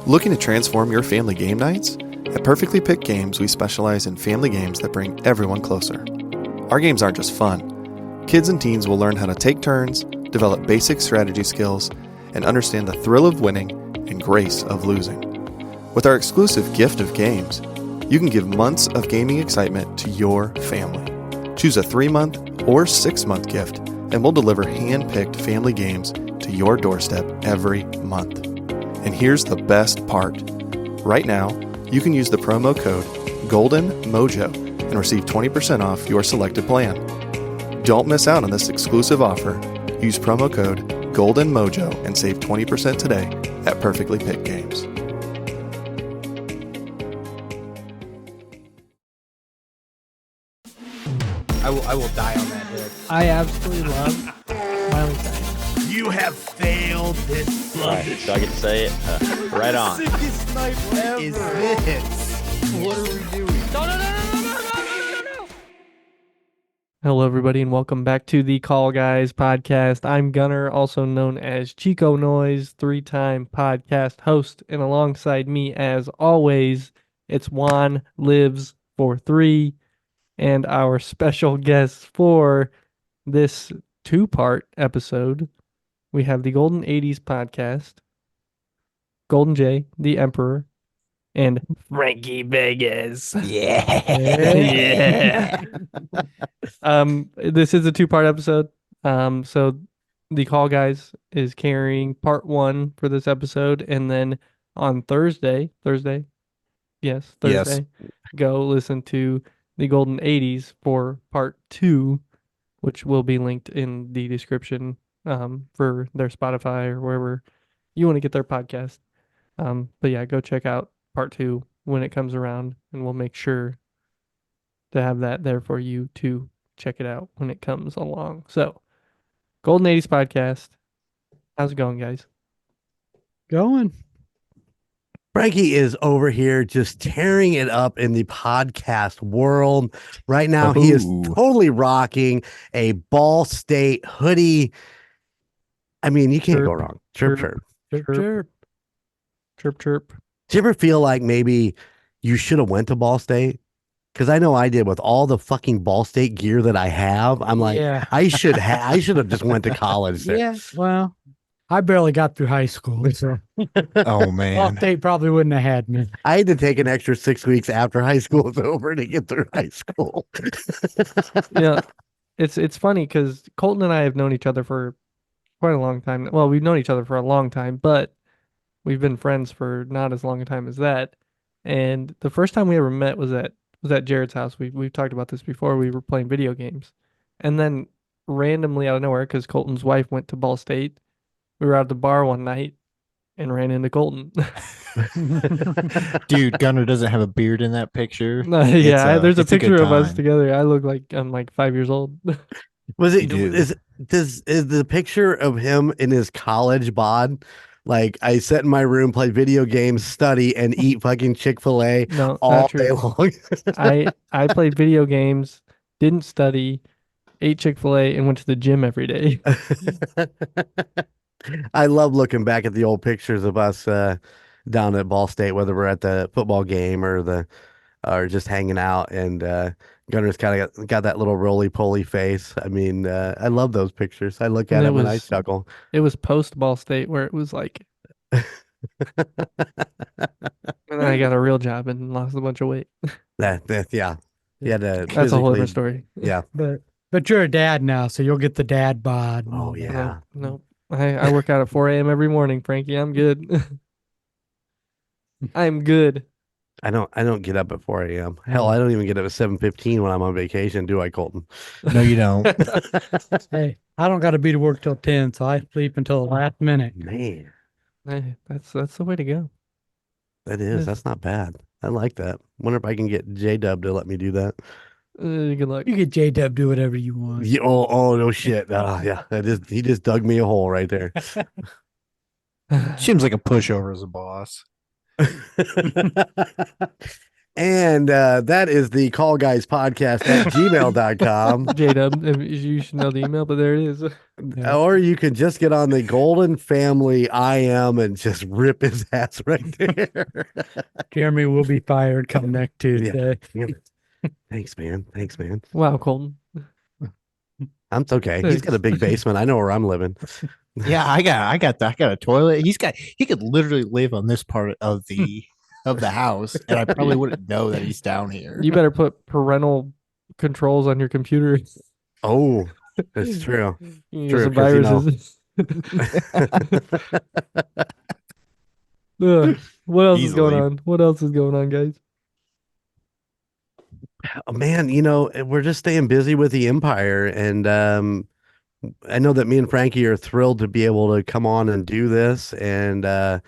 Looking to transform your family game nights? At Perfectly Picked Games, we specialize in family games that bring everyone closer. Our games aren't just fun. Kids and teens will learn how to take turns, develop basic strategy skills, and understand the thrill of winning and grace of losing. With our exclusive gift of games, you can give months of gaming excitement to your family. Choose a 3-month or 6-month gift, and we'll deliver hand-picked family games to your doorstep every month. And here's the best part. Right now, you can use the promo code GOLDENMOJO and receive 20% off your selected plan. Don't miss out on this exclusive offer. Use promo code GOLDENMOJO and save 20% today at Perfectly Picked Games. I will die on that hill. I absolutely love Miley Cyrus. You have failed this. Right, so I get to say it? Right on. Sickest night ever. Is this? What are we doing? No. Hello, everybody, and welcome back to the Call Guys podcast. I'm Gunner, also known as Chico Noise, 3-time podcast host, and alongside me, as always, it's Juan Lives for 3, and our special guests for this 2-part episode. We have the Golden 80s podcast, Golden J, the Emperor, and Frankie Vegas. Yeah. This is a 2-part episode. So the Call Guys is carrying part 1 for this episode, and then on Thursday, go listen to the Golden 80s for part 2, which will be linked in the description for their Spotify or wherever you want to get their podcast. But yeah, go check out part 2 when it comes around, and we'll make sure to have that there for you to check it out when it comes along. So, Golden 80s podcast. How's it going, guys? Going. Frankie is over here just tearing it up in the podcast world. Right now, he is totally rocking a Ball State hoodie. I mean, you can't go wrong. Chirp, chirp. Chirp, chirp. Chirp, chirp. Do you ever feel like maybe you should have went to Ball State? Because I know I did with all the fucking Ball State gear that I have. I'm like, yeah. I should have just went to college there. Yeah, well, I barely got through high school, so Oh man. Ball State probably wouldn't have had me. I had to take an extra 6 weeks after high school was over to get through high school. Yeah, it's funny because Colton and I have known each other for quite a long time. Well, we've known each other for a long time, but we've been friends for not as long a time as that. And the first time we ever met was at Jared's house. We've talked about this before. We were playing video games, and then randomly out of nowhere, because Colton's wife went to Ball State, we were out at the bar one night and ran into Colton. Dude, Gunner doesn't have a beard in that picture. Yeah, there's a it's good picture of us time. together. I look like I'm like 5 years old. Was it You do. is the picture of him in his college bod? Like, I sit in my room, play video games, study, and eat fucking Chick-fil-A No, all not day true. long. I played video games, didn't study, ate Chick-fil-A, and went to the gym every day. I love looking back at the old pictures of us down at Ball State, whether we're at the football game or just hanging out, and Gunner's kind of got that little roly-poly face. I mean, I love those pictures. I look at And it them and I was- chuckle. It was post Ball State where it was like, and then I got a real job and lost a bunch of weight. Yeah. You had to That's a whole physically- different story. Yeah. But you're a dad now, so you'll get the dad bod. and Oh, all that. yeah. No. I work out at 4 a.m. every morning, Frankie. I'm good. I'm good. I don't get up at 4 a.m. Hell, I don't even get up at 7:15 when I'm on vacation, do I, Colton? No, you don't. Hey, I don't got to be to work till 10, so I sleep until the last minute. Man, Hey, that's the way to go. that is. Yes. That's not bad. I like that. Wonder if I can get J-Dub to let me do that. Good luck. You get J-Dub, do whatever you want. Yeah, oh, no shit. Yeah, he just dug me a hole right there. Seems like a pushover as a boss. And that is the Call Guys Podcast at gmail.com. J-Dub, you should know the email, but there it is. Yeah. Or you can just get on the Golden Family IM and just rip his ass right there. Jeremy will be fired come next Tuesday. Yeah. Thanks, man. Thanks, man. Wow, Colton. I'm okay. He's got a big basement. I know where I'm living. Yeah, I got a toilet. He could literally live on this part of the house, and I probably wouldn't know that he's down here. You better put parental controls on your computer. Oh, that's true. You True, some 'cause, you know- viruses. What else is Easily. going on? What else is going on, guys? Oh, man, we're just staying busy with the Empire. And I know that me and Frankie are thrilled to be able to come on and do this and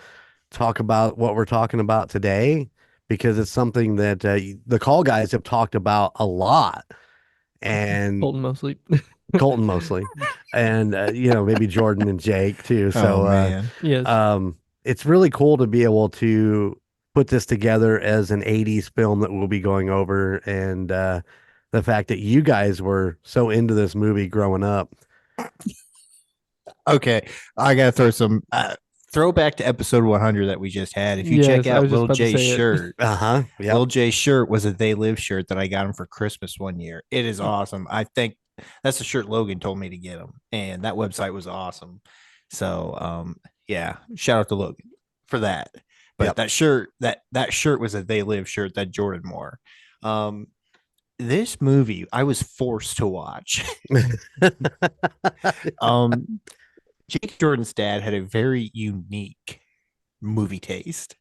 talk about what we're talking about today, because it's something that the Call Guys have talked about a lot. And Colton mostly. Colton mostly, and maybe Jordan and Jake too. So man. Yes. it's really cool to be able to put this together as an 80s film that we'll be going over, and the fact that you guys were so into this movie growing up. Okay, I gotta throw some throwback to episode 100 that we just had. If you check Yes, I out was just Little about to J's say it. shirt, Yeah. Little J's shirt was a They Live shirt that I got him for Christmas one year. It is awesome. I think that's the shirt Logan told me to get him, and that website was awesome. So, yeah, shout out to Logan for that. But Yep. that shirt was a They Live shirt that Jordan wore. This movie I was forced to watch. Jake Jordan's dad had a very unique movie taste.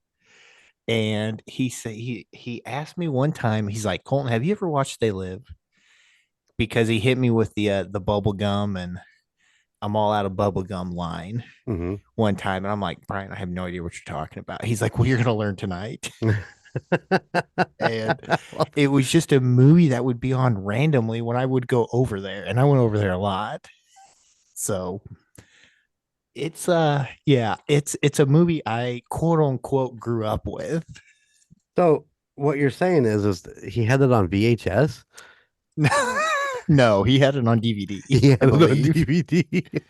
And he said he asked me one time, he's like, Colton, have you ever watched They Live? Because he hit me with the bubble gum and I'm all out of bubble gum line Mhm. one time. And I'm like, Brian, I have no idea what you're talking about. He's like, well, you're gonna learn tonight. And it was just a movie that would be on randomly when I would go over there. And I went over there a lot. So it's it's a movie I quote unquote grew up with. So what you're saying is he had it on VHS? No, he had it on DVD. He had I it on believe. DVD.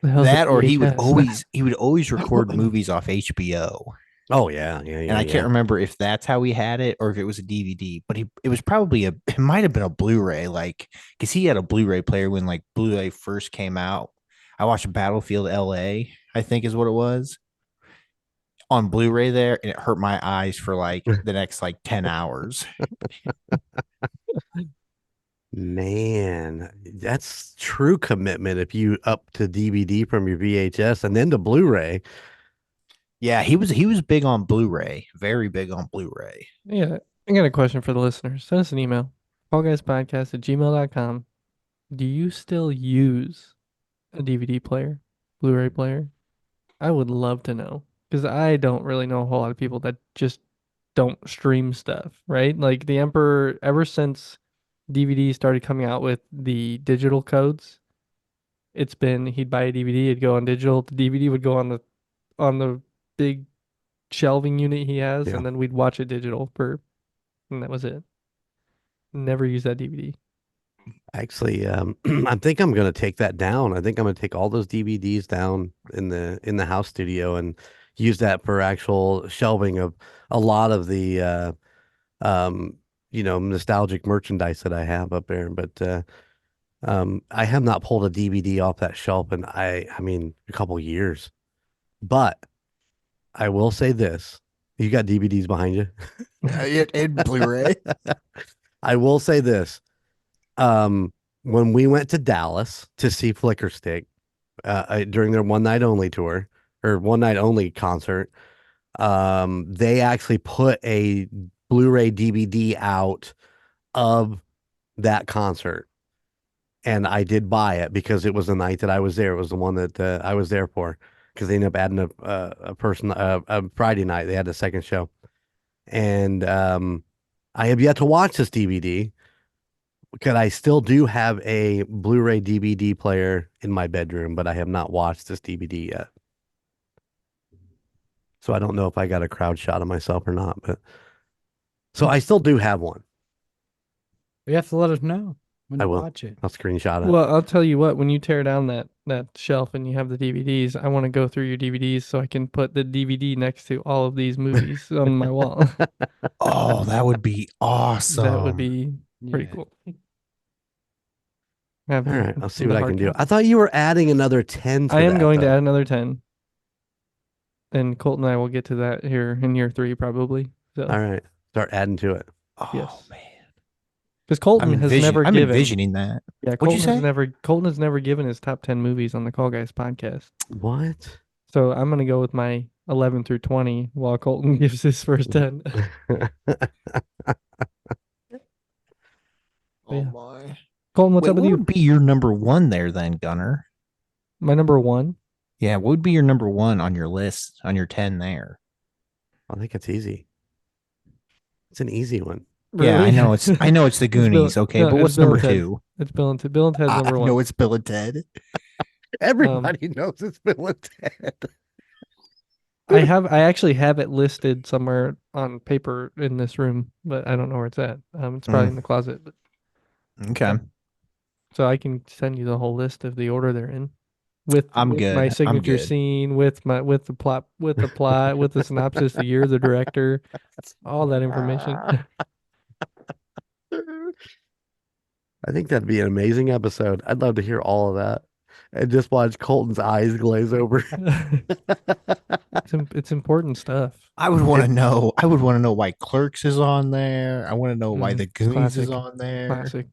The hell's That a or he would VHS? always record movies off HBO. Oh yeah. And I can't remember if that's how he had it or if it was a DVD, but it was probably it might have been a Blu-ray, like because he had a Blu-ray player when like Blu-ray first came out. I watched Battlefield LA, I think is what it was, on Blu-ray there, and it hurt my eyes for like the next like 10 hours. Man, that's true commitment if you up to DVD from your VHS and then to Blu-ray. Yeah, he was big on Blu-ray, very big on Blu-ray. Yeah, I got a question for the listeners. Send us an email, callguyspodcast@gmail.com. Do you still use a DVD player, Blu-ray player? I would love to know, because I don't really know a whole lot of people that just don't stream stuff, right? Like the Emperor, ever since DVD started coming out with the digital codes, it's been he'd buy a DVD, it'd go on digital, the DVD would go on the big shelving unit he has, Yeah. and then we'd watch it digital and that was it. Never use that DVD. Actually, I think I'm going to take that down. I think I'm going to take all those DVDs down in the house studio and use that for actual shelving of a lot of the nostalgic merchandise that I have up there. But I have not pulled a DVD off that shelf in I mean a couple years. But I will say this: you got DVDs behind you. And Blu-ray. I will say this. When we went to Dallas to see Flicker Stick during their one night only tour or one night only concert, they actually put a Blu-ray DVD out of that concert. And I did buy it because it was the night that I was there. It was the one that I was there for, because they ended up adding a Friday night. They had a second show. And I have yet to watch this DVD, because I still do have a Blu-ray DVD player in my bedroom, but I have not watched this DVD yet. So I don't know if I got a crowd shot of myself or not, but So I still do have one. You have to let us know when I you will. watch it. I'll screenshot it. Well, I'll tell you what. When you tear down that shelf and you have the DVDs, I want to go through your DVDs so I can put the DVD next to all of these movies on my wall. Oh, that would be awesome. That would be pretty Yeah. cool. All right, I'll see what I can do. I thought you were adding another 10 to I am that, going to though. add another 10. And Colton and I will get to that here in year 3 probably. So All right, start adding to it. Oh, yes. man. Because Colton has never I'm given. envisioning that. Yeah, What'd you say? Colton has never given his top 10 movies on the Call Guys podcast. What? So I'm gonna go with my 11 through 20 while Colton gives his first 10. Oh Yeah. my. Colton, what's Wait, up with what you? would be your number one there then, Gunner? My number 1. Yeah, what would be your number one on your list, on your 10 there? I think it's easy. It's an easy one. Yeah, I Really? know it's the Goonies, okay, no, but it's what's Bill number and Ted. 2? It's Bill and Ted. Bill and Ted's number 1. No, it's Bill and Ted. Everybody knows it's Bill and Ted. I actually have it listed somewhere on paper in this room, but I don't know where it's at. It's probably in the closet. But, Okay. so I can send you the whole list of the order they're in, with good. my I'm signature good. scene, with the plot, with the synopsis, the year, the director, all that information. I think that'd be an amazing episode. I'd love to hear all of that and just watch Colton's eyes glaze over. It's important stuff. I would want to know. I would want to know why Clerks is on there. I want to know why the Goonies is on there. Classic.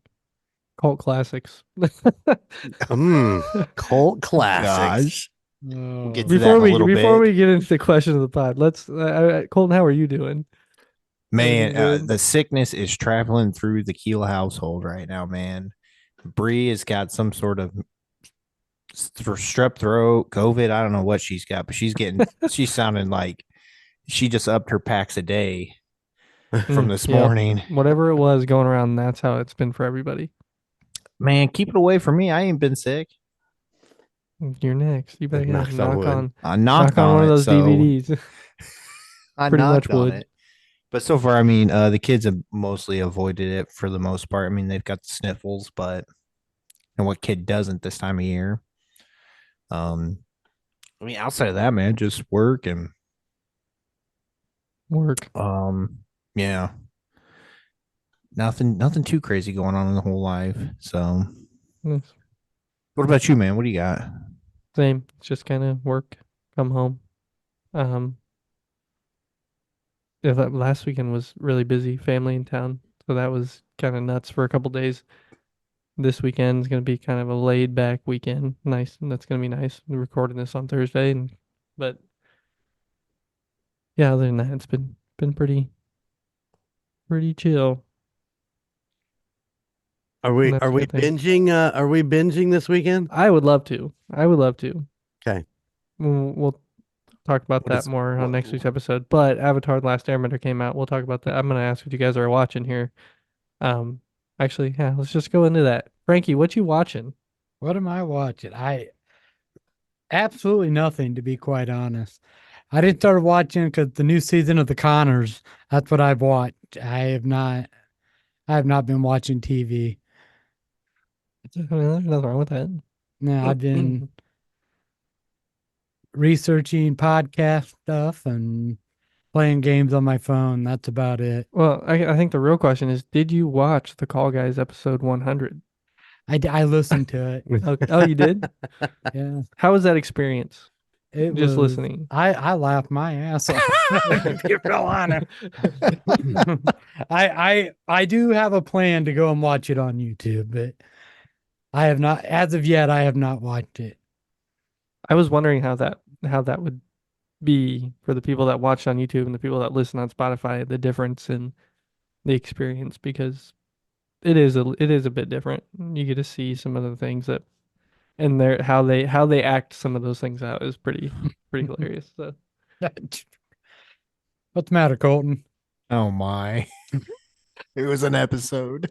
Cult classics. Cult classics. Gosh. We'll get to Before that in a little bit. we get into the question of the pod, let's Colton, how are you doing? Man, Everything good? the sickness is traveling through the Keel household right now, man. Bree has got some sort of strep throat, COVID. I don't know what she's got, but she's sounding like she just upped her packs a day from this morning. Whatever it was going around, that's how it's been for everybody. Man, keep it away from me. I ain't been sick. You're next. You better knock on I knocked on one of it, those DVDs. I Pretty much knocked on would. it. But so far, I mean, the kids have mostly avoided it for the most part. I mean, they've got the sniffles, but and what kid doesn't this time of year? I mean, outside of that, man, just work. Yeah. Nothing too crazy going on in the whole life. So Yes. What about you, man? What do you got? Same. It's just kind of work, come home. Yeah, that last weekend was really busy, family in town. So that was kind of nuts for a couple days. This weekend is going to be kind of a laid back weekend. Nice. And that's going to be nice. We're recording this on Thursday. But yeah, other than that, it's been pretty chill. Are we binging? Are we binging this weekend? I would love to. Okay. We'll talk about that more on next week's episode. But Avatar: The Last Airbender came out. We'll talk about that. I'm going to ask what you guys are watching here. Actually, yeah, let's just go into that. Frankie, what you watching? What am I watching? Absolutely nothing, to be quite honest. I didn't start watching because the new season of The Connors. That's what I've watched. I have not been watching TV. I mean, there's nothing wrong with that. No, I've been researching podcast stuff and playing games on my phone. That's about it. Well, I think the real question is, did you watch the Call Guys episode 100? I listened to it. Okay. Oh, you did? Yeah. How was that experience? It Just was, listening. I laughed my ass off. You're honest. I do have a plan to go and watch it on YouTube, but I have not, as of yet, I have not watched it. I was wondering how that would be for the people that watch on YouTube and the people that listen on Spotify, the difference in the experience, because it is a bit different. You get to see some of the things that, and how they act some of those things out is pretty hilarious. So, what's the matter, Colton? Oh my! It was an episode.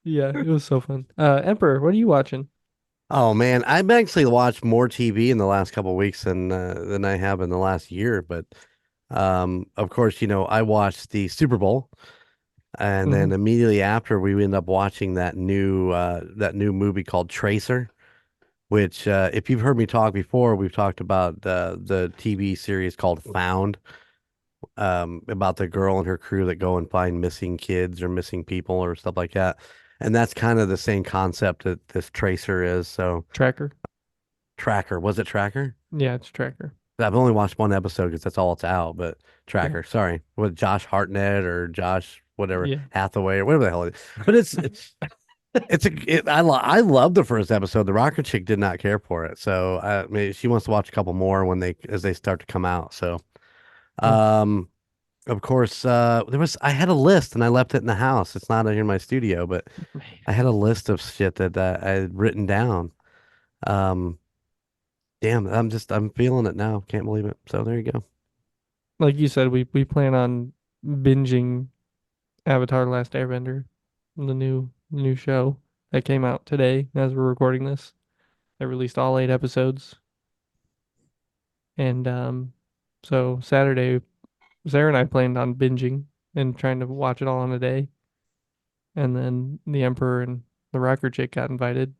yeah, it was so fun. Emperor, what are you watching? Oh man, I've actually watched more TV in the last couple of weeks than I have in the last year. But Of course, I watched the Super Bowl, and then immediately after, we ended up watching that new movie called Tracer, which, if you've heard me talk before, we've talked about the TV series called Found, about the girl and her crew that go and find missing kids or missing people or stuff like that. And that's kind of the same concept that this Tracer is. So Tracker. Tracker, was it Tracker? Yeah, it's Tracker. I've only watched one episode because that's all it's out. But Tracker, sorry, with Josh Hartnett or Josh whatever Hathaway or whatever the hell it is. But I love the first episode. The rocker chick did not care for it, so I mean, she wants to watch a couple more as they start to come out. So, of course, I had a list and I left it in the house. It's not in my studio, but I had a list of shit that I had written down. Damn, I'm feeling it now. Can't believe it. So there you go. Like you said, we plan on binging Avatar: Last Airbender, the new show that came out today as we're recording this. They released all 8 episodes. And so Saturday, Sarah and I planned on binging and trying to watch it all in a day. And then the Emperor and the rocker chick got invited.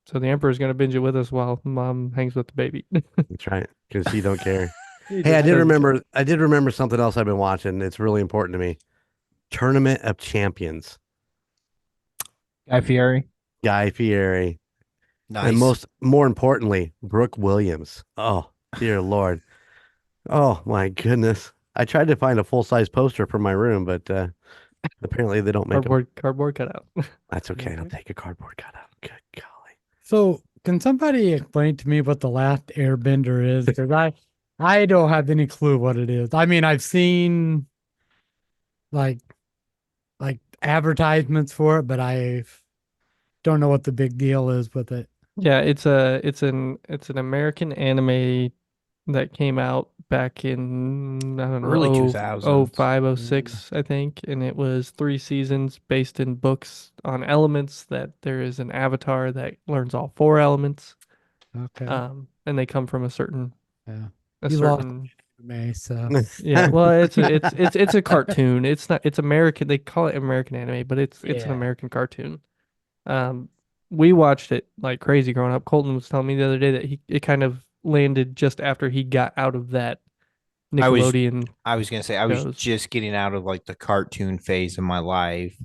So the Emperor's going to binge it with us while Mom hangs with the baby. That's right, because she don't care. Hey, I did remember something else I've been watching. It's really important to me. Tournament of Champions. Guy Fieri. Nice. And more importantly, Brooke Williams. Oh, dear Lord. Oh, my goodness. I tried to find a full-size poster for my room, but apparently they don't make cardboard cutout. That's okay. I'll take a cardboard cutout. Good golly. So, can somebody explain to me what the Last Airbender is? Because I don't have any clue what it is. I mean, I've seen like advertisements for it, but I don't know what the big deal is with it. Yeah, it's an American anime that came out back in, I don't know, early 2000s. 05, 06, I think, and it was 3 seasons based in books on elements that there is an avatar that learns all 4 elements. Okay. And they come from a certain anime, so yeah, well, it's a cartoon. It's American. They call it American anime, but it's an American cartoon. We watched it like crazy growing up. Colton was telling me the other day that it kind of landed just after he got out of that Nickelodeon. I was gonna say I was just getting out of like the cartoon phase of my life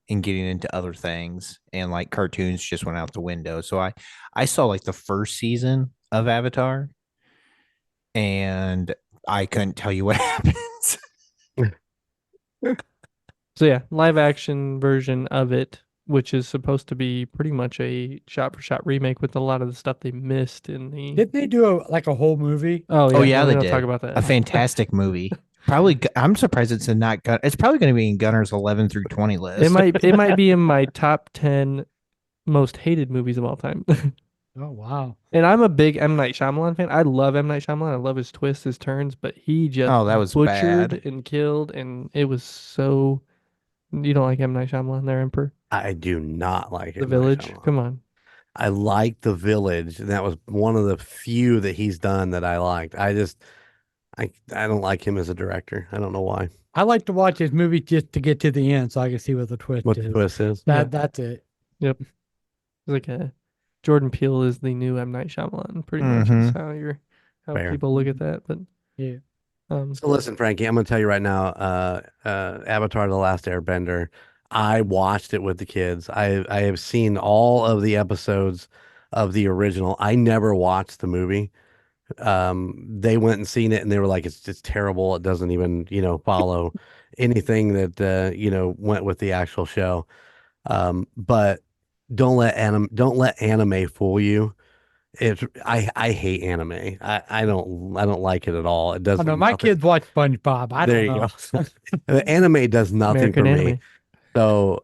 and getting into other things, and like cartoons just went out the window. So I saw like the first season of Avatar, and I couldn't tell you what happens. So yeah, live action version of it, which is supposed to be pretty much a shot for shot remake with a lot of the stuff they missed in the. Didn't they do a whole movie? Oh yeah, they did. Talk about that. A fantastic movie. Probably, I'm surprised it's not. It's probably going to be in Gunner's 11 through 20 list. It might be in my top 10 most hated movies of all time. Oh wow! And I'm a big M. Night Shyamalan fan. I love M. Night Shyamalan. I love his twists, his turns, but he just that was butchered bad. and killed, and it was so. You don't like M. Night Shyamalan, there, Emperor? I do not like The Village. Come on. I like The Village, and that was one of the few that he's done that I liked. I don't like him as a director. I don't know why. I like to watch his movie just to get to the end so I can see what the twist is. The twist is. That's it. Yep. It's like Jordan Peele is the new M. Night Shyamalan, pretty much is how people look at that. But yeah. So listen, Frankie, I'm gonna tell you right now, Avatar: The Last Airbender. I watched it with the kids. I have seen all of the episodes of the original. I never watched the movie. They went and seen it and they were like, it's just terrible. It doesn't even, follow anything that, went with the actual show. But don't let anime fool you. I hate anime. I don't like it at all. It doesn't. I know my kids watch SpongeBob. There you go. Anime does nothing American for anime. me. So,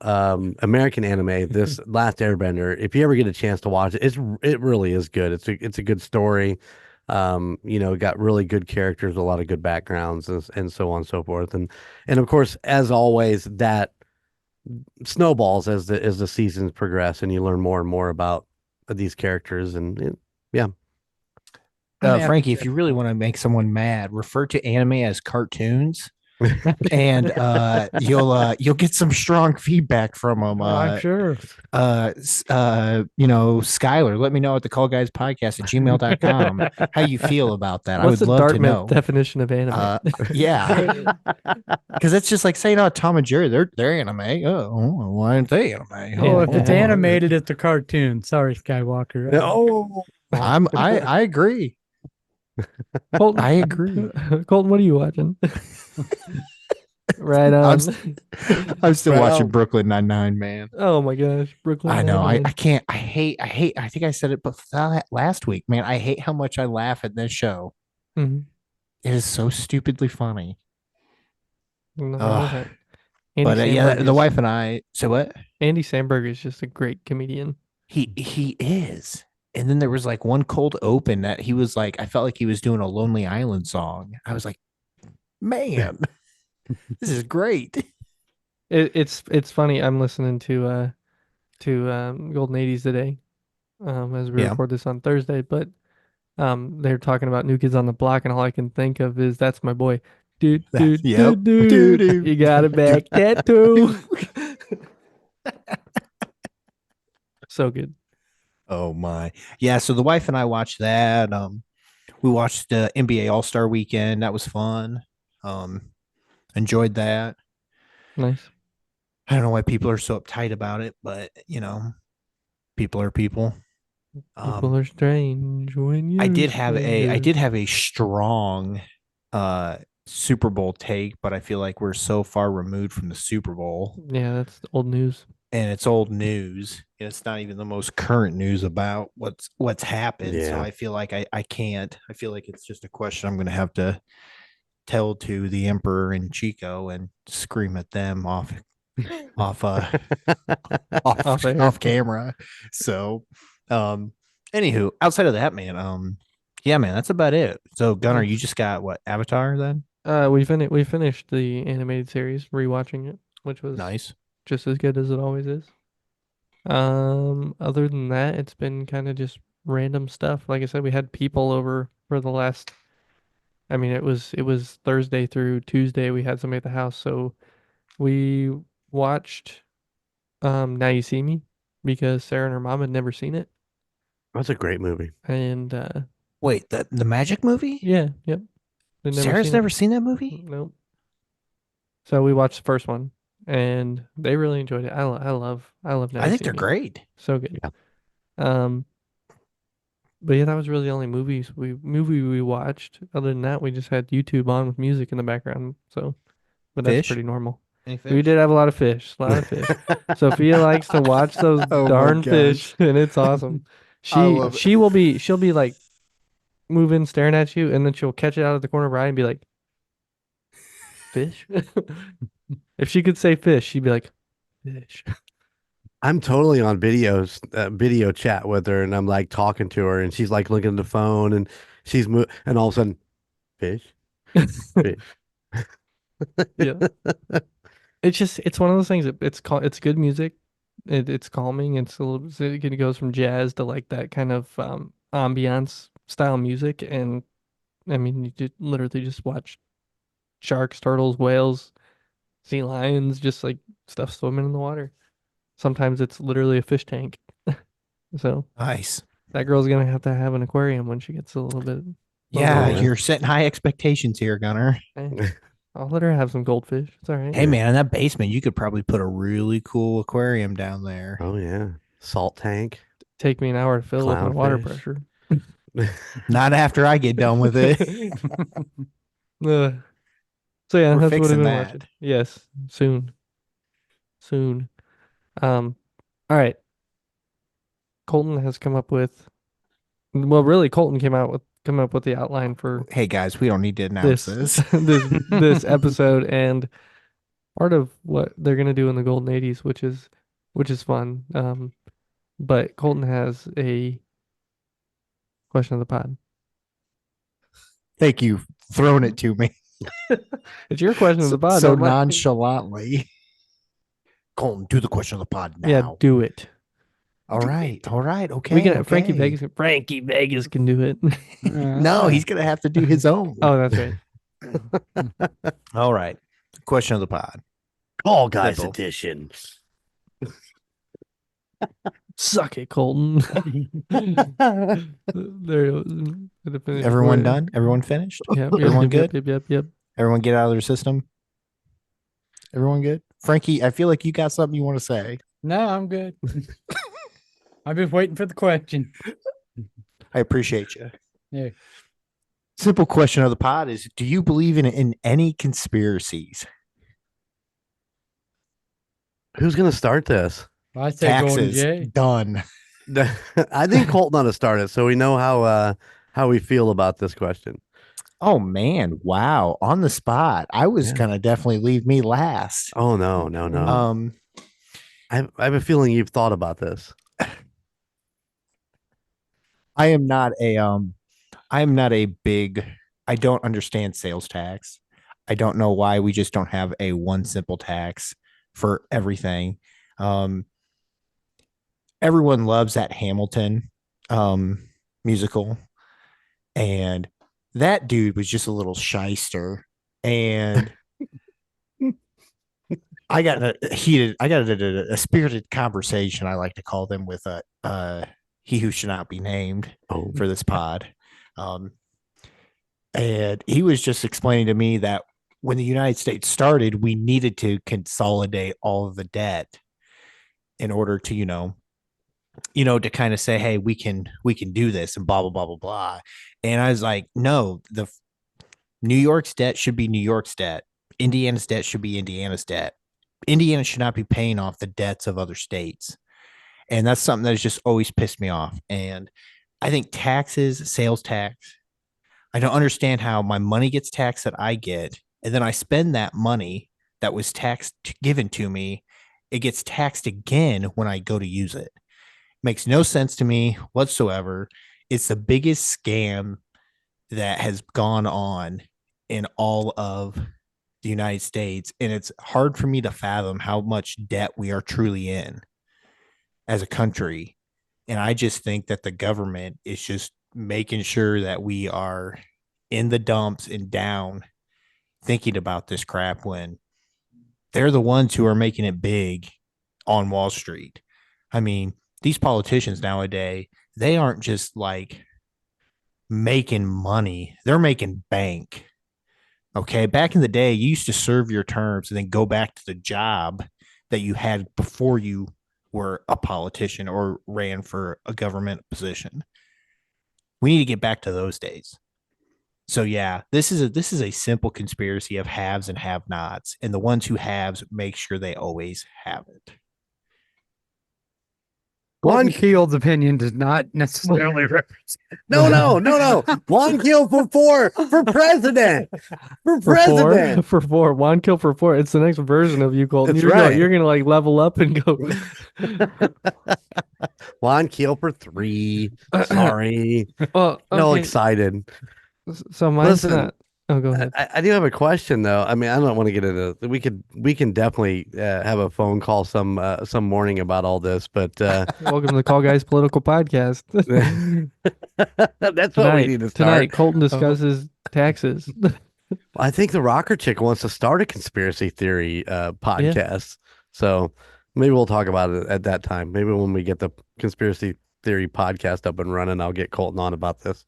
American anime, this Last Airbender, if you ever get a chance to watch it, it really is good. It's a good story. Got really good characters, a lot of good backgrounds, and so on and so forth. And of course, as always, that snowballs as the seasons progress, and you learn more and more about these characters. And yeah. Frankie, if you really want to make someone mad, refer to anime as cartoons, and you'll get some strong feedback from them. I'm sure. Skylar, let me know at the call guys podcast at gmail.com how you feel about that. I What's would the love to Dartmouth know. definition of anime? Yeah, because it's just like saying, "Oh, Tom and Jerry, they're anime." Oh, why aren't they anime? Oh, if it's Oh. animated, it's a cartoon. Sorry, Skywalker. Oh, I agree. Colton, I agree. Colton, what are you watching? Right on. I'm still Right watching on. Brooklyn Nine-Nine, man. Oh my gosh, Brooklyn. I know. I Nine-Nine. can't. I hate. I think I said it last week, man. I hate how much I laugh at this show. Mhm. It is so stupidly funny. Nothing wrong with that. But yeah, Samberg the is- wife and I. So what? Andy Samberg is just a great comedian. He is. And then there was like one cold open that he was like, I felt like he was doing a Lonely Island song. I was like, man, this is great. It's funny. I'm listening to Golden 80s today, as we Yeah. record this on Thursday. But they're talking about New Kids on the Block, and all I can think of is that's my boy. Dude, dude, Yep. dude, dude, Doo-doo. you got a back tattoo. So good. Oh my. Yeah, so the wife and I watched that. We watched the NBA All-Star weekend. That was fun. Enjoyed that. Nice. I don't know why people are so uptight about it, but people are people. People are strange when you. I did have a strong Super Bowl take, but I feel like we're so far removed from the Super Bowl. Yeah, that's old news. And it's old news. It's not even the most current news about what's happened. So Yeah. I feel like I can't. I feel like it's just a question I'm going to have to tell to the Emperor and Chico and scream at them off Off air. off camera. So, anywho, outside of that, man, yeah, man, that's about it. So, Gunnar, you just got what, Avatar then? We finished the animated series, rewatching it, which was Nice. just as good as it always is. Other than that, it's been kind of just random stuff. Like I said, we had people over for the last. I mean, it was Thursday through Tuesday. We had somebody at the house, so we watched Now You See Me because Sarah and her mom had never seen it, That's a great movie. and Wait, the magic movie? yeah, yep. They'd Sarah's seen never it. seen that movie? Nope. So we watched the first one, and they really enjoyed it. I love Now I You think See they're Me. great. So good. Yeah. But yeah, that was really the only movie we watched. Other than that, we just had YouTube on with music in the background. So, but that's Fish? pretty normal. Any We did have a lot of fish. Sophia likes to watch those Oh my darn gosh. fish, and it's awesome. I love it. She'll be like moving, staring at you, and then she'll catch it out of the corner of her eye and be like, "Fish." If she could say fish, she'd be like, "Fish." I'm totally on video chat with her, and I'm like talking to her, and she's like looking at the phone, and and all of a sudden, fish. Fish. Yeah. It's one of those things that it's good music. It's calming. It goes from jazz to like that kind of ambiance style music, and I mean you literally just watch sharks, turtles, whales, sea lions, just like stuff swimming in the water. Sometimes it's literally a fish tank. So Nice. that girl's gonna have to have an aquarium when she gets a little bit. Yeah, yeah. you're setting high expectations here, Gunnar. I'll let her have some goldfish. It's all right. Hey, man, in that basement, you could probably put a really cool aquarium down there. Oh yeah, salt tank. Take me an hour to fill with my water Clownfish. pressure. Not after I get done with it. So yeah, We're that's what I've fixing been that. watching. Yes, soon. All right. Colton has come up with. Well, really, Colton came up with the outline for Hey, guys, we don't need to announce this. this episode, and part of what they're gonna do in the Golden 80s, which is fun. But Colton has a question of the pod. Thank you for throwing it to me It's your question of the pod. so not mine. nonchalantly. Colton, do the question of the pod now. Yeah, do it. All right. Okay. We can okay. Frankie Vegas can do it. No, he's gonna have to do his own. Oh, that's right. All right. Question of the pod. Call Guys Simple. edition. Suck it, Colton. There it was. Everyone done? Everyone finished? Yep, Everyone good? Yep. Everyone get out of their system? Everyone good? Frankie, I feel like you got something you want to say. No, I'm good. I've been waiting for the question. I appreciate you. Yeah. Simple question of the pod is, do you believe in any conspiracies? Who's going to start this? I say Golden Taxes Jay. done. I think Colton ought to start it so we know how we feel about this question. Oh man, wow. On the spot. I was Yeah. gonna definitely leave me last. Oh no. I have a feeling you've thought about this. I am not a big, I don't understand sales tax. I don't know why we just don't have a one simple tax for everything. Everyone loves that Hamilton musical, and that dude was just a little shyster. And I got a spirited conversation, I like to call them, with he who should not be named for this pod. And he was just explaining to me that when the United States started, we needed to consolidate all of the debt in order to, to kind of say, hey, we can do this and blah, blah, blah, blah, blah. And I was like, no, the New York's debt should be New York's debt. Indiana's debt should be Indiana's debt. Indiana should not be paying off the debts of other states. And that's something that has just always pissed me off. And I think taxes, sales tax, I don't understand how my money gets taxed that I get, and then I spend that money that was given to me. It gets taxed again when I go to use it. Makes no sense to me whatsoever. It's the biggest scam that has gone on in all of the United States. And it's hard for me to fathom how much debt we are truly in as a country. And I just think that the government is just making sure that we are in the dumps and down thinking about this crap when they're the ones who are making it big on Wall Street. I mean, these politicians nowadays, they aren't just like making money, they're making bank. Okay. Back in the day, you used to serve your terms and then go back to the job that you had before you were a politician or ran for a government position. We need to get back to those days. So yeah, this is a simple conspiracy of haves and have-nots, and the ones who haves make sure they always have it. One Keel's opinion does not necessarily represent. No. One kill for president. For president. For four. One kill for four. It's the next version of you, Colton. That's You're right. You're gonna like level up and go. One kill for 3. Sorry. Well, okay. No, excited. So mine's Listen, not. Oh, go ahead. I do have a question though. I mean, I don't want to get into. We can definitely have a phone call some morning about all this. But Welcome to the Call Guys Political Podcast. that's what we need to start. Tonight, Colton discusses taxes. I think the rocker chick wants to start a conspiracy theory podcast. So maybe we'll talk about it at that time. Maybe when we get the conspiracy theory podcast up and running, I'll get Colton on about this.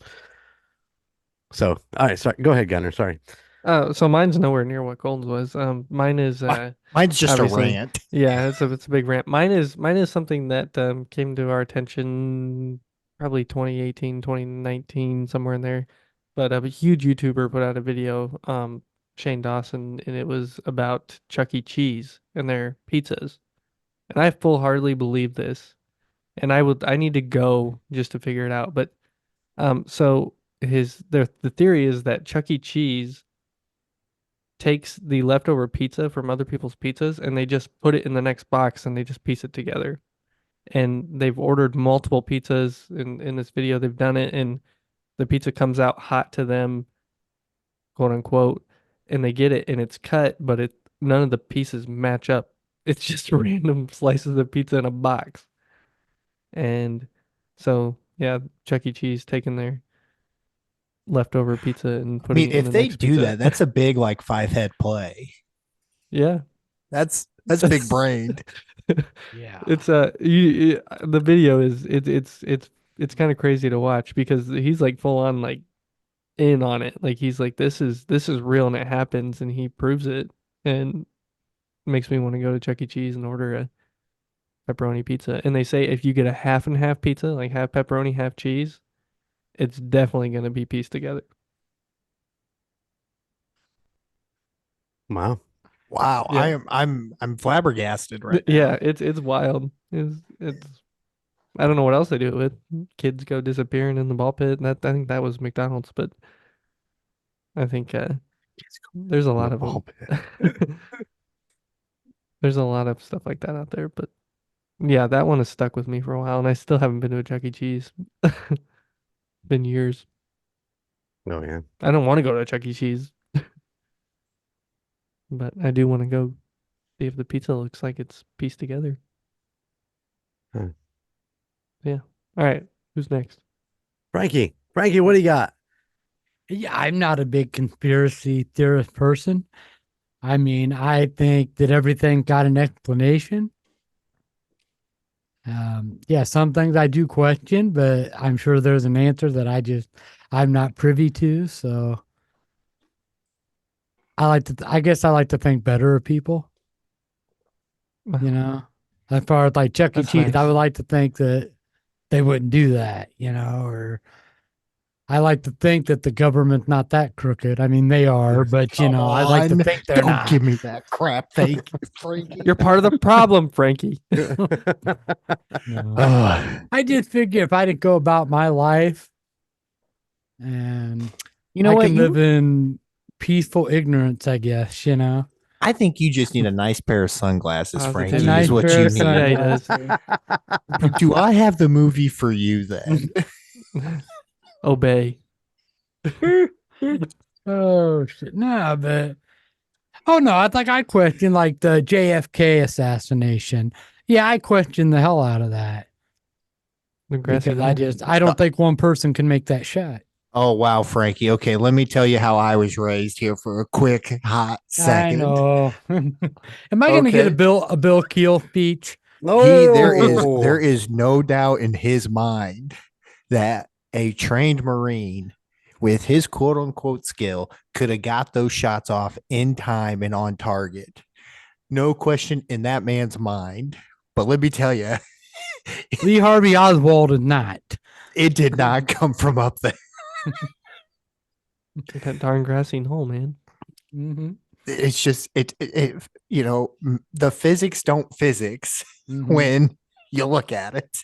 So, all right, sorry. Go ahead, Gunner. Sorry. So mine's nowhere near what Colton's was. Mine is mine's just a obviously- rant. Yeah, it's a big rant. Mine is something that came to our attention probably 2018, 2019, somewhere in there. But a huge YouTuber put out a video, Shane Dawson, and it was about Chuck E. Cheese and their pizzas. And I full-heartedly believe this. And I need to go just to figure it out. But so the theory is that Chuck E. Cheese takes the leftover pizza from other people's pizzas and they just put it in the next box and they just piece it together. And they've ordered multiple pizzas in this video. They've done it, and the pizza comes out hot to them, quote unquote, and they get it and it's cut, but none of the pieces match up. It's just random slices of pizza in a box. And so, yeah, Chuck E. Cheese taking their leftover pizza and I putting mean, it in if the they next do pizza. that, that's a big like 5-head play. Yeah. That's big brained. Yeah. It's the video is it's kind of crazy to watch because he's like full on like in on it. Like he's like this is real and it happens and he proves it and makes me want to go to Chuck E. Cheese and order a pepperoni pizza. And they say if you get a half and half pizza, like half pepperoni, half cheese, it's definitely going to be pieced together. Wow. Wow, Yeah. I'm flabbergasted right now. Yeah, it's wild. It's I don't know what else they do it with. Kids go disappearing in the ball pit. And that I think that was McDonald's, but I think there's a lot of ball them. There's a lot of stuff like that out there, but yeah, that one has stuck with me for a while, and I still haven't been to a Chuck E. Cheese. Been years. Oh yeah. I don't want to go to a Chuck E. Cheese, but I do want to go see if the pizza looks like it's pieced together. Huh. Yeah. All right. Who's next? Frankie, what do you got? Yeah, I'm not a big conspiracy theorist person. I mean, I think that everything got an explanation. Yeah, some things I do question, but I'm sure there's an answer that I'm not privy to. So I guess I like to think better of people, you know, as far as like Chuck E. That's Cheese, I nice. would like to think that they wouldn't do that, you know, or I like to think that the government's not that crooked. I mean, they are, but you know, I like to think they're Don't not. give me that crap. Thank you, Frankie. You're part of the problem, Frankie. No. Ugh. I just figure if I didn't go about my life and You know I what? can live in peaceful ignorance, I guess, you know. I think you just need a nice pair of sunglasses, Positivity. Frankie, A nice is what pair you of need. Yeah, he does. Do I have the movie for you then? Obey. Oh shit. No, but no, I question like the JFK assassination. Yeah, I question the hell out of that. The grassy Because knoll. I don't think one person can make that shot. Oh wow, Frankie. Okay, let me tell you how I was raised here for a quick hot second. I know. Am I gonna get a Bill Keel speech? There is no doubt in his mind that a trained Marine with his quote unquote skill could have got those shots off in time and on target. No question in that man's mind. But let me tell you, Lee Harvey Oswald is not. it did not come from up there. That darn grassy knoll, man. Mm-hmm. It's just the physics don't physics when you look at it.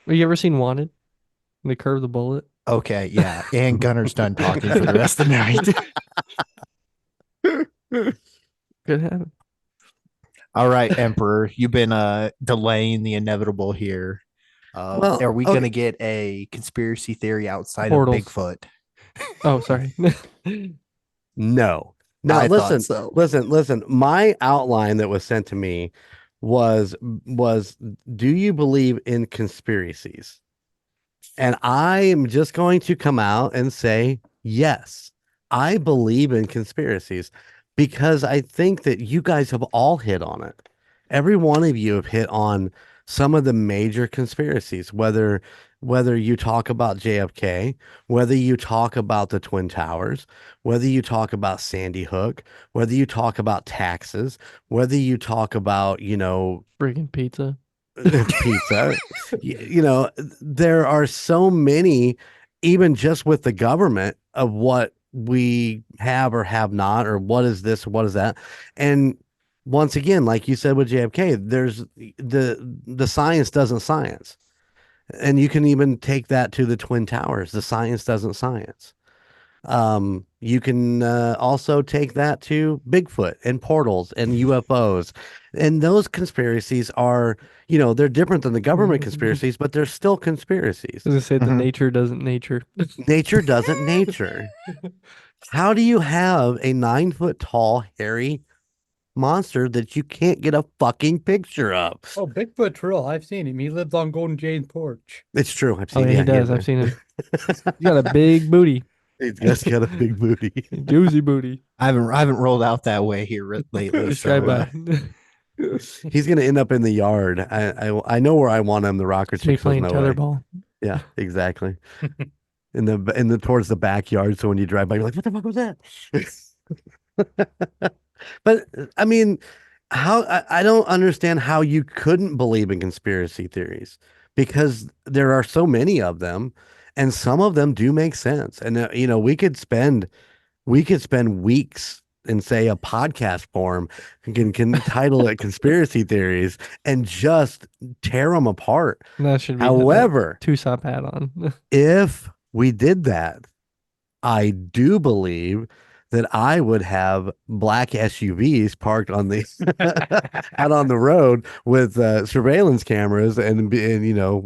Have you ever seen Wanted? They curve the bullet. Okay, yeah. And Gunner's done talking for the rest of the night. Could happen. All right, Emperor, you've been delaying the inevitable here. Are we going to get a conspiracy theory outside Portals. of Bigfoot? Oh, sorry. No. Now I thought listen, so. listen. My outline that was sent to me was do you believe in conspiracies? And I am just going to come out and say, yes, I believe in conspiracies because I think that you guys have all hit on it. Every one of you have hit on some of the major conspiracies, whether you talk about JFK, whether you talk about the Twin Towers, whether you talk about Sandy Hook, whether you talk about taxes, whether you talk about, Friggin' pizza. pizza. There are so many, even just with the government, of what we have or have not, or what is this, what is that. And once again, like you said with JFK, there's the science doesn't science. And you can even take that to the Twin Towers. The science doesn't science. You can also take that to Bigfoot and portals and UFOs. And those conspiracies are, they're different than the government conspiracies, but they're still conspiracies. I was gonna say the nature doesn't nature. Nature doesn't nature. How do you have a 9-foot tall, hairy monster that you can't get a fucking picture of. Oh, Bigfoot's real. I've seen him. He lives on Golden Jane's porch. It's true. I've Oh, seen. yeah, he Yeah, does. I've seen him. He's got a big booty. He's got a big booty. Juicy booty. I haven't rolled out that way here lately. Just So, drive by. He's gonna end up in the yard. I know where I want him. The rocker It's me chick says playing no way. tetherball. Yeah, exactly. In the towards the backyard. So when you drive by, you're like, what the fuck was that? But I mean, I don't understand how you couldn't believe in conspiracy theories because there are so many of them, and some of them do make sense. And we could spend weeks in say a podcast form and can title it conspiracy theories and just tear them apart. That should be However, two-sop hat on. if we did that, I do believe that I would have black SUVs parked on the out on the road with surveillance cameras and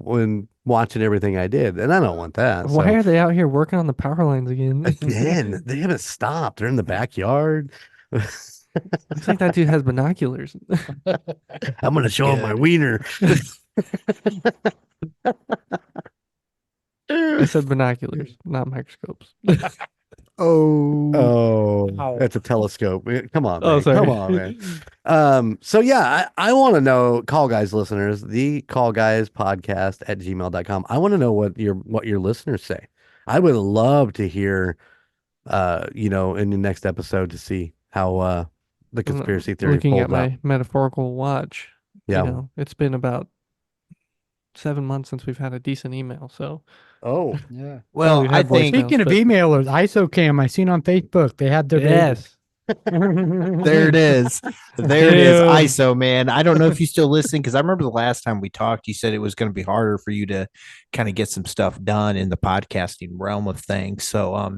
when watching everything I did, and I don't want that. Why are they out here working on the power lines again? Again, they haven't stopped. They're in the backyard. Looks like that dude has binoculars. I'm gonna show him my wiener. I said binoculars, not microscopes. Oh, that's a telescope. Come on, man. Oh, sorry. Come on, man. So yeah, I want to know, Call Guys listeners, the thecallguyspodcast at gmail.com. I want to know what your listeners say. I would love to hear, in the next episode to see how the conspiracy theory Looking at folds out. my metaphorical watch, Yeah. It's been about 7 months since we've had a decent email. So, Oh, Yeah. well, we've I had think voicemails, Speaking of but- emailers, ISOCAM, I seen on Facebook they had their yes, there it is. There it is. ISO, man. I don't know if you still listen because I remember the last time we talked, you said it was going to be harder for you to kind of get some stuff done in the podcasting realm of things. So,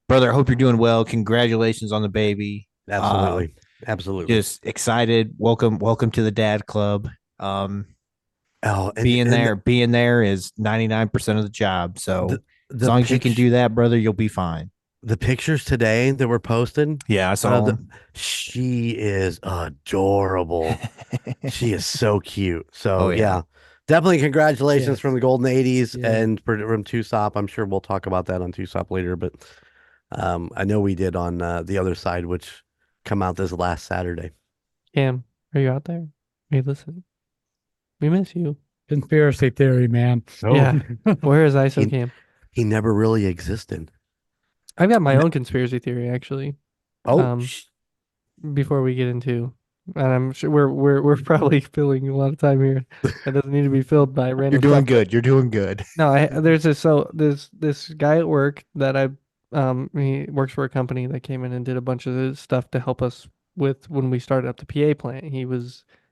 brother, I hope you're doing well. Congratulations on the baby. absolutely. Absolutely. Just excited. Welcome to the dad club. Being there is 99% of the job. So as long as you can do that, brother, you'll be fine. The pictures today that were posted. Yeah, I saw them. She is adorable. She is so cute. So Oh, yeah. definitely congratulations Yes. from the golden 80s Yeah. and from Tusop. I'm sure we'll talk about that on Tusop later, but I know we did on the other side, which come out this last Saturday. Cam, are you out there? Are you listening? We miss you. Conspiracy theory, man. Yeah. Where is ISOCAM? He never really existed. I've got my own conspiracy theory, actually. Oh, Before we get into, and I'm sure we're probably filling a lot of time here. That doesn't need to be filled by random. You're doing stuff. good. You're doing good. No, there's this guy at work that he works for a company that came in and did a bunch of stuff to help us with when we started up the PA plant.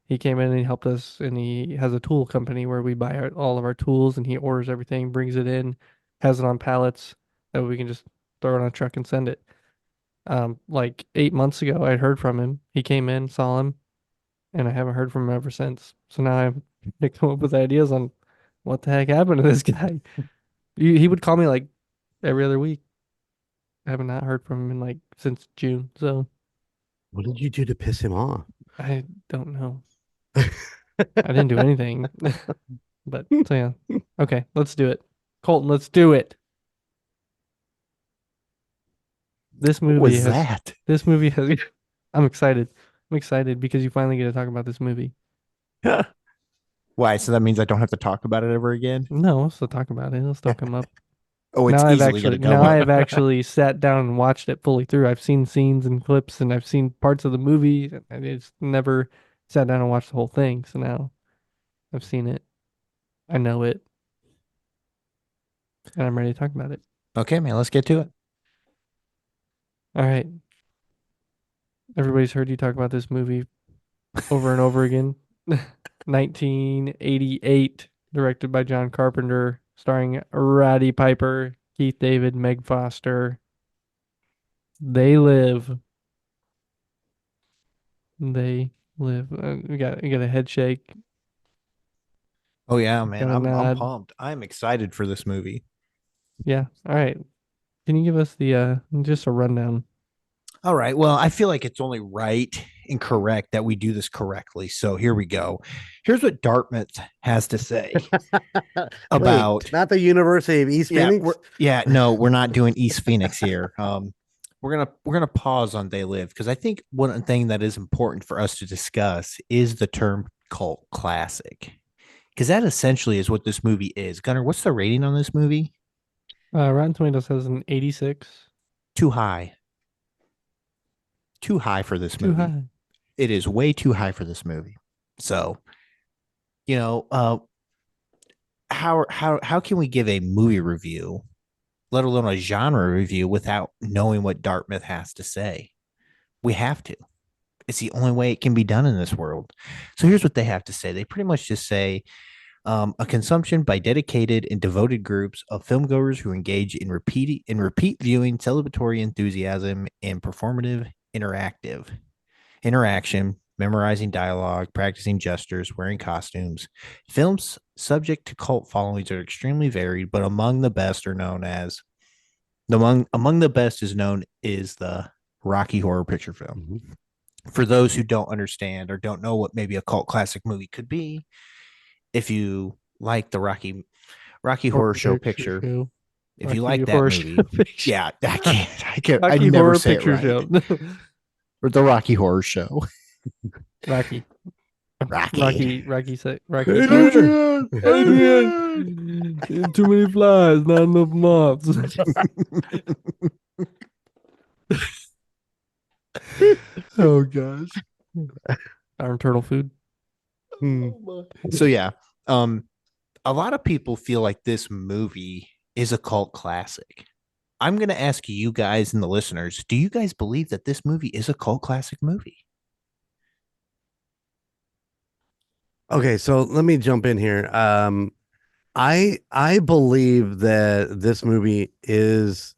He came in and he helped us, and he has a tool company where we buy all of our tools, and he orders everything, brings it in, has it on pallets that we can just throw it on a truck and send it. Like 8 months ago, I heard from him. He came in, saw him, and I haven't heard from him ever since. So now I'm to come up with ideas on what the heck happened to this guy. He would call me like every other week. I have not heard from him in since June. So what did you do to piss him off? I don't know. I didn't do anything. But so yeah. Okay, let's do it. Colton, let's do it. This movie What was has that? This movie has I'm excited. I'm excited because you finally get to talk about this movie. Why? So that means I don't have to talk about it ever again? No, we'll still talk about it. It'll still come up. Oh, it's easily going to come I up. have actually sat down and watched it fully through. I've seen scenes and clips, and I've seen parts of the movie. I just never sat down and watched the whole thing. So now I've seen it. I know it. And I'm ready to talk about it. Okay, man, let's get to it. All right. Everybody's heard you talk about this movie over and over again. 1988, directed by John Carpenter, starring Roddy Piper, Keith David, Meg Foster. They live. They live. You got a head shake. Oh, yeah, man. Got a I'm nod. pumped. I'm excited for this movie. Yeah. All right. Can you give us the just a rundown? All right. Well, I feel like it's only right and correct that we do this correctly. So here we go. Here's what Dartmouth has to say about Wait, not the University of East Phoenix. No, we're not doing East Phoenix here. We're gonna pause on They Live because I think one thing that is important for us to discuss is the term cult classic, because that essentially is what this movie is. Gunnar, what's the rating on this movie? Rotten Tomatoes has an 86. Too high. Too high for this movie. Too high. It is way too high for this movie. So, how can we give a movie review, let alone a genre review, without knowing what Dartmouth has to say? We have to. It's the only way it can be done in this world. So here's what they have to say. They pretty much just say a consumption by dedicated and devoted groups of filmgoers who engage in repeat viewing, celebratory enthusiasm, and performative interaction, memorizing dialogue, practicing gestures, wearing costumes. Films subject to cult followings are extremely varied, but among the best is the Rocky Horror Picture Film. Mm-hmm. For those who don't understand or don't know what maybe a cult classic movie could be, if you like the Rocky Horror Show Picture, if you like that movie, yeah, I can't. I never say it right. Or the Rocky Horror Show. Rocky. Adrian! Too many flies, not enough moths. Oh gosh. Iron turtle food. So yeah, a lot of people feel like this movie is a cult classic. I'm going to ask you guys and the listeners, do you guys believe that this movie is a cult classic movie? Okay, so let me jump in here. I believe that this movie is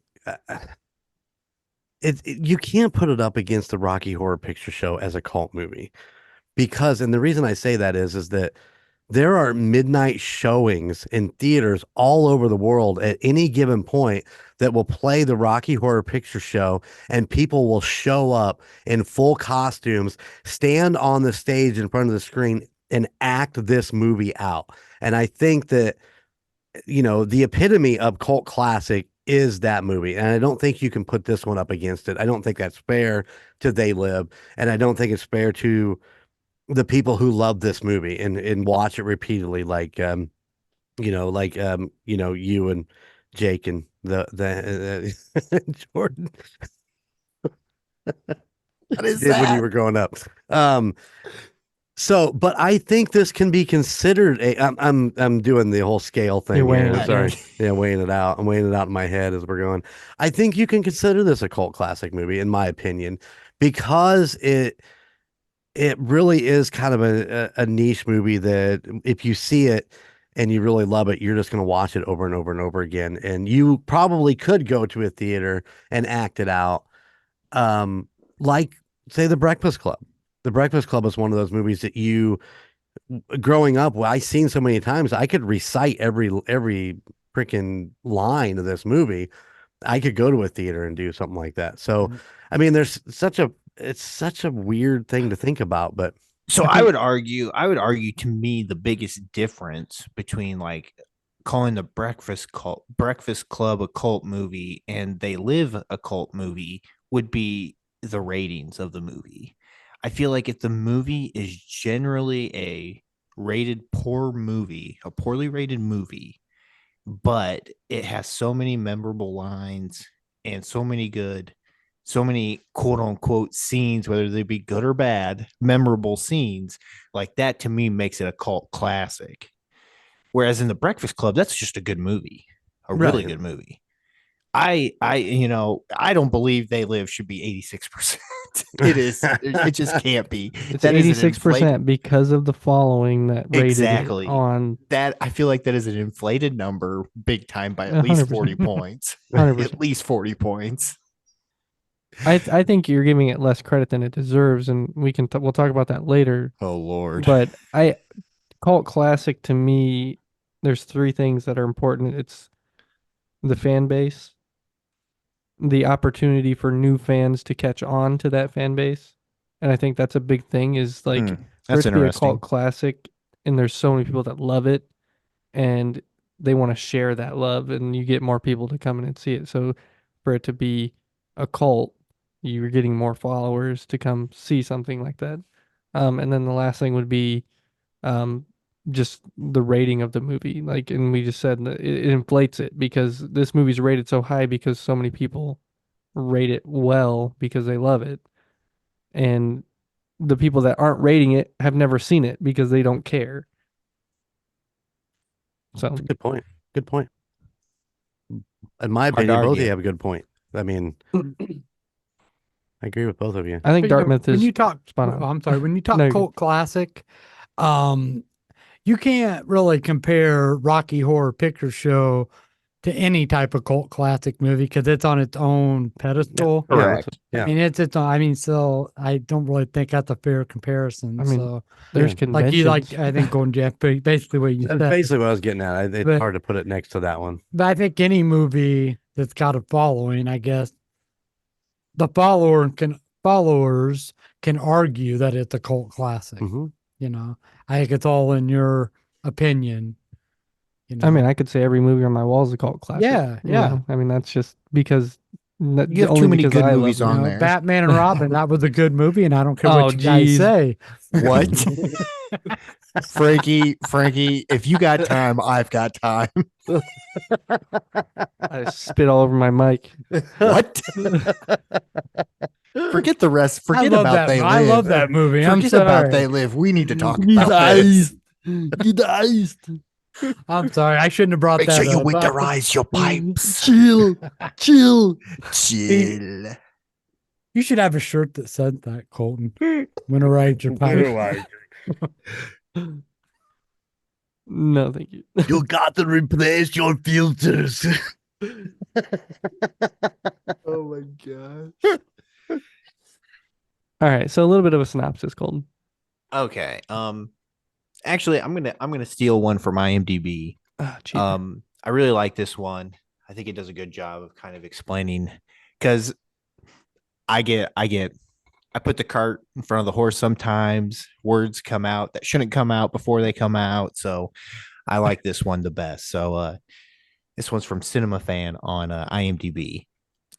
you can't put it up against the Rocky Horror Picture Show as a cult movie, because, and the reason I say that is that there are midnight showings in theaters all over the world at any given point that will play the Rocky Horror Picture Show, and people will show up in full costumes, stand on the stage in front of the screen, and act this movie out. And I think that, the epitome of cult classic is that movie. And I don't think you can put this one up against it. I don't think that's fair to They Live. And I don't think it's fair to the people who love this movie and watch it repeatedly, like you and Jake and the Jordan. What is did that? when you were growing up. So, but I think this can be considered I'm doing the whole scale thing. Sorry. Yeah, weighing it out. I'm weighing it out in my head as we're going. I think you can consider this a cult classic movie, in my opinion, because it really is kind of a niche movie that if you see it and you really love it, you're just going to watch it over and over and over again. And you probably could go to a theater and act it out. Like, say, The Breakfast Club. The Breakfast Club is one of those movies that growing up, I've seen so many times, I could recite every freaking line of this movie. I could go to a theater and do something like that. So, I mean, it's such a weird thing to think about, but so I would argue to me, the biggest difference between like calling the Breakfast Club a cult movie and They Live a cult movie would be the ratings of the movie. I feel like if the movie is generally a poorly rated movie, but it has so many memorable lines and so many quote unquote scenes, whether they be good or bad, memorable scenes, like that to me makes it a cult classic. Whereas in The Breakfast Club, that's just a good movie, really good movie. I don't believe They Live should be 86%. It just can't be. It's 86% because of the following that rated exactly on that. I feel like that is an inflated number big time by at least 40 points. 100%. At least 40 points. I think you're giving it less credit than it deserves, and we'll talk about that later. Oh Lord. But cult classic to me, there's three things that are important. It's the fan base, the opportunity for new fans to catch on to that fan base, And I think that's a big thing is like for That's it to be a interesting. cult classic and there's so many people that love it and they want to share that love and you get more people to come in and see it. So for it to be a cult, you're getting more followers to come see something like that. And then the last thing would be um, just the rating of the movie. Like, and we just said that it inflates it because this movie's rated so high because so many people rate it well because they love it. And the people that aren't rating it have never seen it because they don't care. So Good point. Good point. In my Hard to opinion, both of argue. you have a good point. I mean, I agree with both of you. I think But, you know, Dartmouth when is you talk, spot on. I'm sorry, when you talk No, you're cult classic, you can't really compare Rocky Horror Picture Show to any type of cult classic movie because it's on its own pedestal. Correct. Yeah. I mean, it's its own. I mean, so I don't really think that's a fair comparison. I mean, so there's Yeah. conventions. I think Golden Jeff, basically what you That's said. basically what I was getting at. It's But- hard to put it next to that one. But I think any movie that's got a following, I guess, the followers can argue that it's a cult classic. Mm-hmm. You know, I think it's all in your opinion. You know, I mean, I could say every movie on my wall is a cult classic. Yeah, you yeah. know? I mean, that's just because You have too many good movies on there. Batman and Robin, that was a good movie, and I don't care Oh, what you guys geez. say. What? Frankie, if you got time, I've got time. I spit all over my mic. What? Forget the rest. Forget love about that. They Live. I love that movie. I'm Forget about sorry. They Live. We need to talk about this. Guys. I'm sorry. I shouldn't have brought Make that sure you up. winterize your pipes. Chill. Chill. You should have a shirt that said that, Colton. Winterize your pipe. No, thank you. You got to replace your filters. Oh my god. All right, so a little bit of a synopsis, Colton. Okay. Actually, I'm gonna steal one from IMDb. Cheater. I really like this one. I think it does a good job of kind of explaining because I put the cart in front of the horse sometimes. Words come out that shouldn't come out before they come out. So I like this one the best. So this one's from Cinema Fan on IMDb.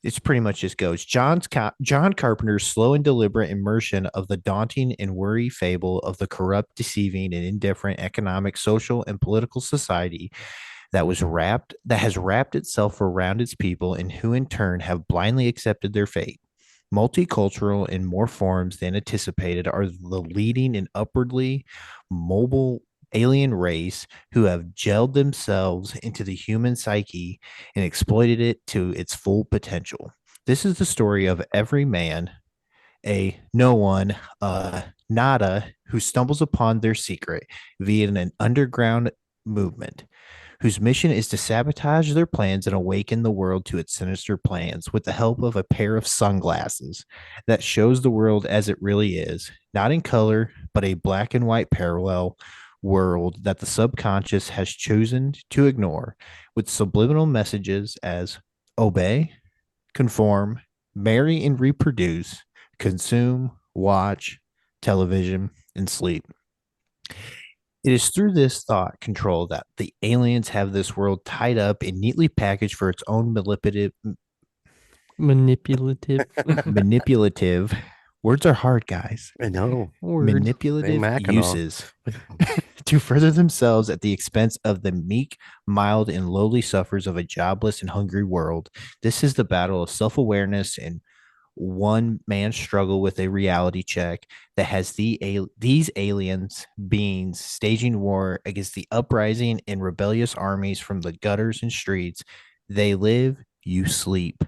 It's pretty much just goes John Carpenter's slow and deliberate immersion of the daunting and worry fable of the corrupt, deceiving, and indifferent economic, social, and political society that has wrapped itself around its people and who in turn have blindly accepted their fate. Multicultural in more forms than anticipated are the leading and upwardly mobile alien race who have gelled themselves into the human psyche and exploited it to its full potential. This is the story of every man, a no one, nada, who stumbles upon their secret via an underground movement whose mission is to sabotage their plans and awaken the world to its sinister plans with the help of a pair of sunglasses that shows the world as it really is, not in color, but a black and white parallel world that the subconscious has chosen to ignore, with subliminal messages as obey, conform, marry and reproduce, consume, watch, television, and sleep. It is through this thought control that the aliens have this world tied up and neatly packaged for its own Manipulative. words are hard, guys. I know. Words. Manipulative Mackinac. uses to further themselves at the expense of the meek, mild, and lowly sufferers of a jobless and hungry world. This is the battle of self-awareness and one man's struggle with a reality check that has these aliens beings staging war against the uprising and rebellious armies from the gutters and streets. They live, you sleep.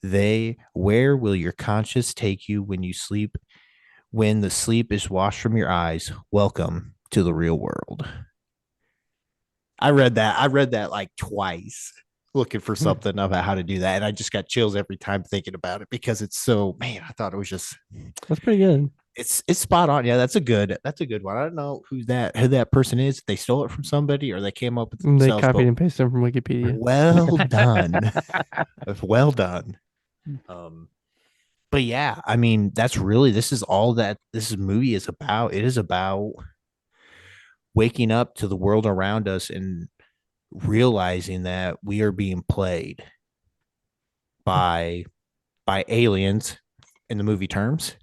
Where will your conscience take you when you sleep? When the sleep is washed from your eyes, welcome to the real world. I read that like twice, looking for something about how to do that. And I just got chills every time thinking about it because it's so, man, I thought it was just, That's pretty good. it's spot on. Yeah, that's a good one. I don't know who that person is. If they stole it from somebody or they came up with it They themselves. copied and pasted them from Wikipedia. Well done. Well done. But yeah, this is all that this movie is about. It is about waking up to the world around us and realizing that we are being played by aliens in the movie terms,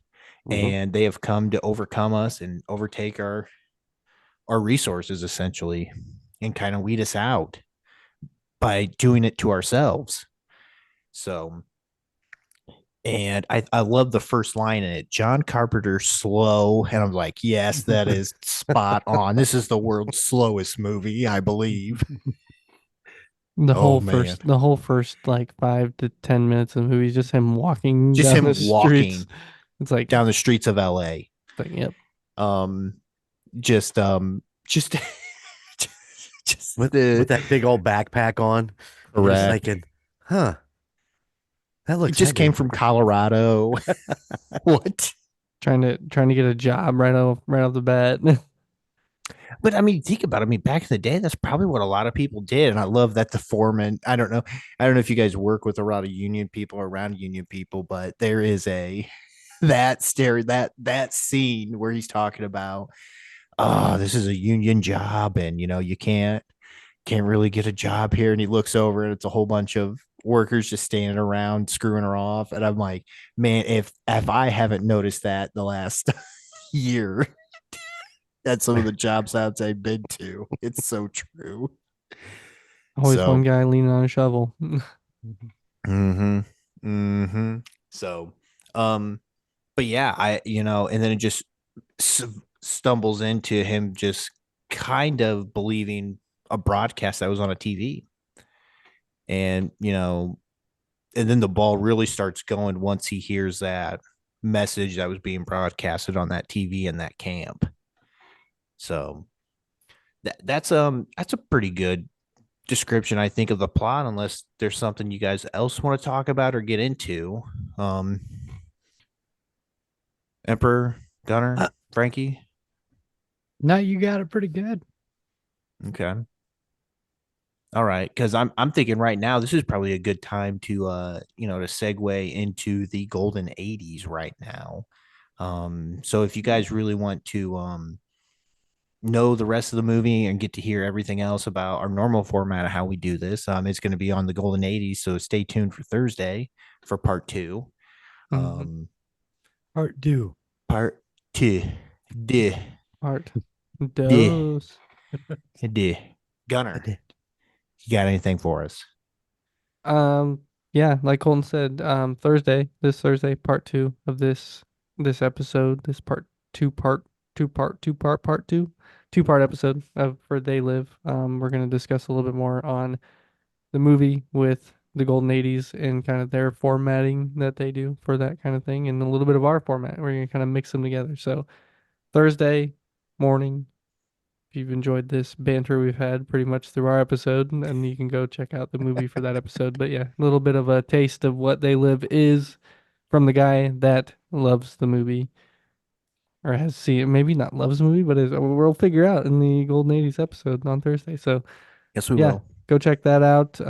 and they have come to overcome us and overtake our resources essentially, and kind of weed us out by doing it to ourselves. So, and I love the first line in it. John Carpenter's Slow. And I'm like, yes, that is spot on. This is the world's slowest movie, I believe. The Oh, man. the whole first like 5 to 10 minutes of the movie is just him walking Just down him the streets. walking It's like down the streets of LA. like, yep. Just just with the that big old backpack on. You're just correct. thinking, huh, that It looks just heavy. came from Colorado. What? Trying to get a job right off the bat. But I mean, think about it. I mean, back in the day, that's probably what a lot of people did. And I love that the foreman, I don't know if you guys work with a lot of union people or around union people, but there is that scene where he's talking about, oh, this is a union job, and you can't really get a job here. And he looks over and it's a whole bunch of workers just standing around screwing her off. And I'm like, man, if I haven't noticed that the last year at some of the job sites I've been to, it's so true. Always one guy leaning on a shovel. So, but yeah, and then it just stumbles into him just kind of believing a broadcast that was on a TV. And, and then the ball really starts going once he hears that message that was being broadcasted on that TV in that camp. So that's a pretty good description, I think, of the plot, unless there's something you guys else want to talk about or get into. Emperor, Gunner, Frankie. No, you got it pretty good. Okay. All right, because I'm thinking right now this is probably a good time to to segue into the golden 80s right now. So if you guys really want to know the rest of the movie and get to hear everything else about our normal format of how we do this, it's going to be on the golden 80s. So stay tuned for Thursday for part 2. Part 2. Part 2. D. Part dos. D. Gunner, you got anything for us? Yeah, like Colton said, this Thursday, part 2 of this episode, this part 2-part episode of For They Live. We're going to discuss a little bit more on the movie with the golden 80s and kind of their formatting that they do for that kind of thing, and a little bit of our format. We're going to kind of mix them together. So Thursday morning, if you've enjoyed this banter we've had pretty much through our episode, and you can go check out the movie for that episode. But yeah, a little bit of a taste of what They Live is from the guy that loves the movie, or has seen it. Maybe not loves the movie, but we'll figure out in the Golden 80s episode on Thursday. So Yes, we will. go check that out.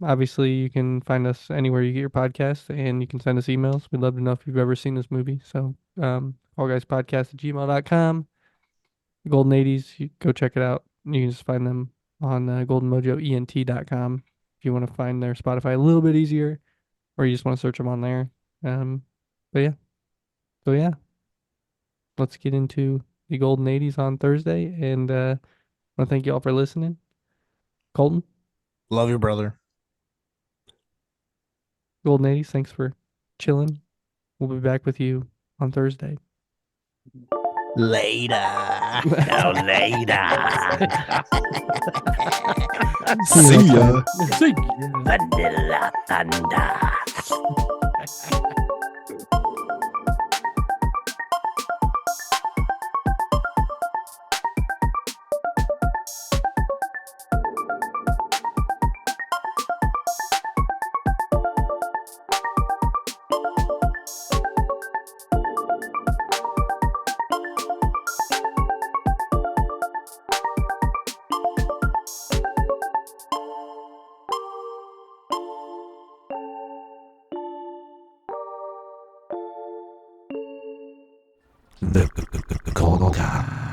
Obviously, you can find us anywhere you get your podcast, and you can send us emails. We'd love to know if you've ever seen this movie. So callguyspodcast@gmail.com. Golden 80s, you go check it out. You can just find them on goldenmojoent.com if you want to find their Spotify a little bit easier, or you just want to search them on there. But yeah, let's get into the Golden 80s on Thursday, and I want to thank you all for listening. Colton, Love your brother. Golden 80s, thanks for chilling. We'll be back with you on Thursday. Later. No, later. See ya. Vanilla Thunder. The Call Guy.